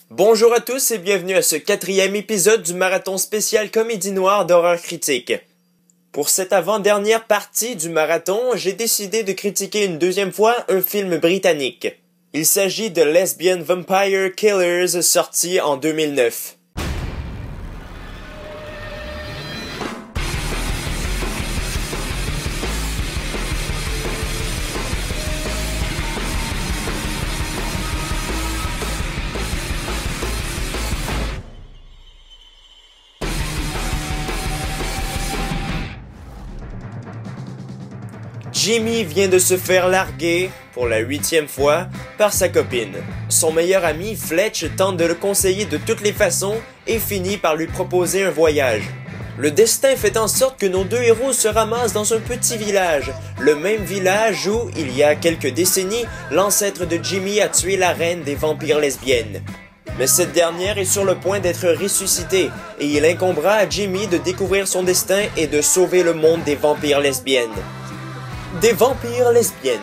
Bonjour à tous et bienvenue à ce 4e épisode du marathon spécial comédie noire d'horreur critique. Pour cette avant-dernière partie du marathon, j'ai décidé de critiquer une deuxième fois un film britannique. Il s'agit de Lesbian Vampire Killers, sorti en 2009. Jimmy vient de se faire larguer, pour la 8e fois, par sa copine. Son meilleur ami, Fletch, tente de le conseiller de toutes les façons et finit par lui proposer un voyage. Le destin fait en sorte que nos deux héros se ramassent dans un petit village, le même village où, il y a quelques décennies, l'ancêtre de Jimmy a tué la reine des vampires lesbiennes. Mais cette dernière est sur le point d'être ressuscitée, et il incombera à Jimmy de découvrir son destin et de sauver le monde des vampires lesbiennes. Des vampires lesbiennes.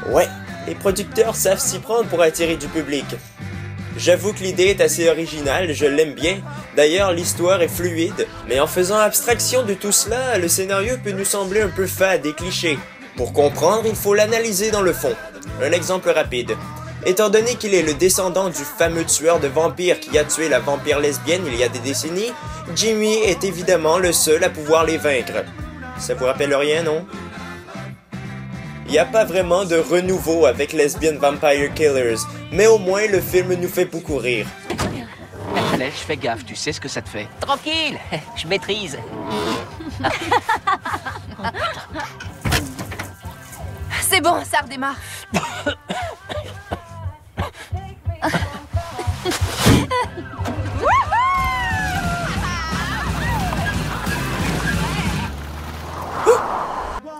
Ouais, les producteurs savent s'y prendre pour attirer du public. J'avoue que l'idée est assez originale, je l'aime bien. D'ailleurs, l'histoire est fluide, mais en faisant abstraction de tout cela, le scénario peut nous sembler un peu fade et cliché. Pour comprendre, il faut l'analyser dans le fond. Un exemple rapide. Étant donné qu'il est le descendant du fameux tueur de vampires qui a tué la vampire lesbienne il y a des décennies, Jimmy est évidemment le seul à pouvoir les vaincre. Ça vous rappelle rien, non? Il n'y a pas vraiment de renouveau avec Lesbian Vampire Killers, mais au moins le film nous fait beaucoup rire. Allez, je fais gaffe, tu sais ce que ça te fait. Tranquille, je maîtrise. C'est bon, ça redémarre.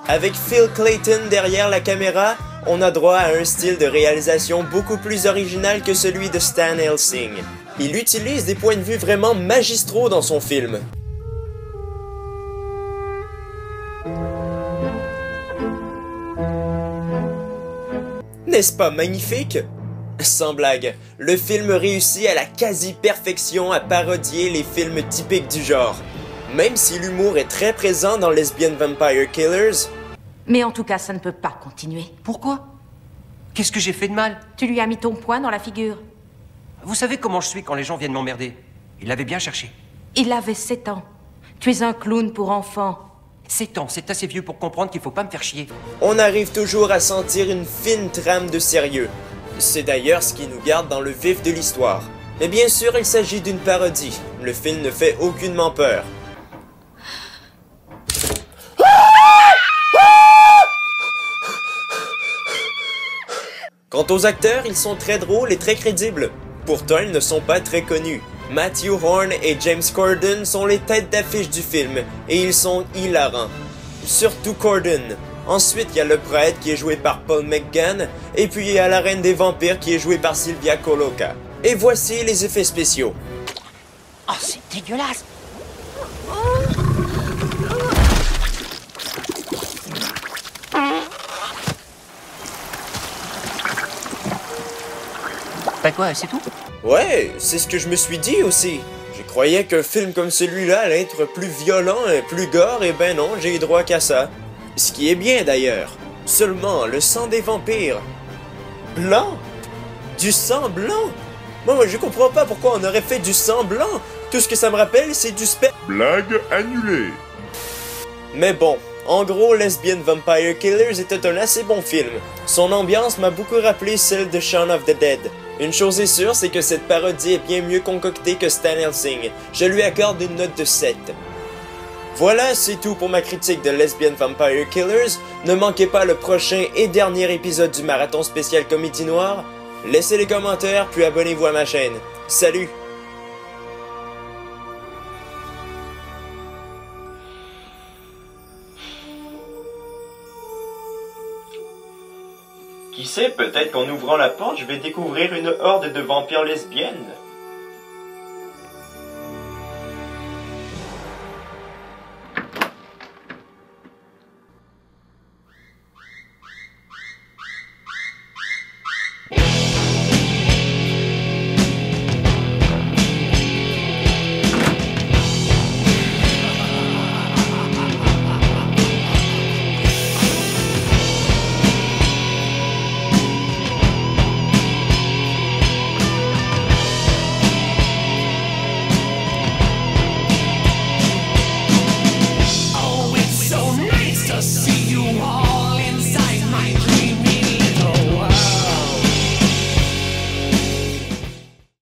Avec Phil Clayton derrière la caméra, on a droit à un style de réalisation beaucoup plus original que celui de Stan Helsing. Il utilise des points de vue vraiment magistraux dans son film. N'est-ce pas magnifique? Sans blague, le film réussit à la quasi-perfection à parodier les films typiques du genre. Même si l'humour est très présent dans Lesbian Vampire Killers... Mais en tout cas, ça ne peut pas continuer. Pourquoi? Qu'est-ce que j'ai fait de mal? Tu lui as mis ton poing dans la figure. Vous savez comment je suis quand les gens viennent m'emmerder. Il l'avait bien cherché. Il avait 7 ans. Tu es un clown pour enfants. 7 ans, c'est assez vieux pour comprendre qu'il faut pas me faire chier. On arrive toujours à sentir une fine trame de sérieux. C'est d'ailleurs ce qui nous garde dans le vif de l'histoire. Mais bien sûr, il s'agit d'une parodie. Le film ne fait aucunement peur. Quant aux acteurs, ils sont très drôles et très crédibles. Pourtant, ils ne sont pas très connus. Matthew Horne et James Corden sont les têtes d'affiche du film, et ils sont hilarants. Surtout Corden. Ensuite, il y a le prêtre qui est joué par Paul McGann, et puis il y a la reine des vampires qui est jouée par Sylvia Coloca. Et voici les effets spéciaux. Oh, c'est dégueulasse! Bah quoi, c'est tout? Ouais, c'est ce que je me suis dit aussi. Je croyais qu'un film comme celui-là allait être plus violent et plus gore, et ben non, j'ai eu droit qu'à ça. Ce qui est bien d'ailleurs. Seulement, le sang des vampires. Blanc? Du sang blanc? Moi, je comprends pas pourquoi on aurait fait du sang blanc. Tout ce que ça me rappelle, c'est du Blague annulée. Mais bon, en gros, Lesbian Vampire Killers était un assez bon film. Son ambiance m'a beaucoup rappelé celle de Shaun of the Dead. Une chose est sûre, c'est que cette parodie est bien mieux concoctée que Stan Helsing. Je lui accorde une note de 7. Voilà, c'est tout pour ma critique de Lesbian Vampire Killers. Ne manquez pas le prochain et dernier épisode du marathon spécial comédie noire. Laissez les commentaires, puis abonnez-vous à ma chaîne. Salut! Qui sait, peut-être qu'en ouvrant la porte, je vais découvrir une horde de vampires lesbiennes.